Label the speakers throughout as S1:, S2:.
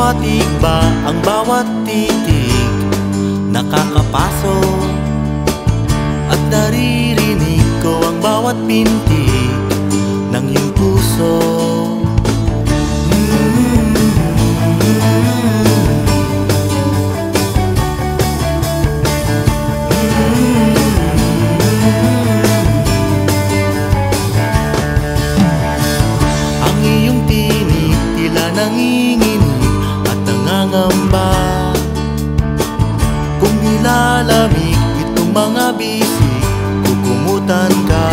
S1: Pahiwatig ba ang bawat titig? Nakakapasok at naririnig ko ang bawat pintig ng iyong puso. Ang iyong tinig tila nanginginig at nangangamba. Kung nilalamig itong mga bisig, kukumutan ka.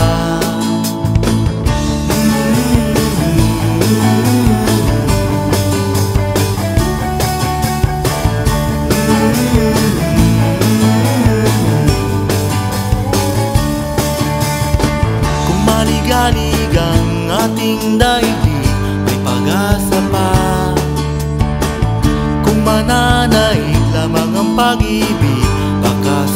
S1: Kung maligalig ang ating daigdig, may pag-asa pa. Kung mananaig lamang ang pag-ibig, baka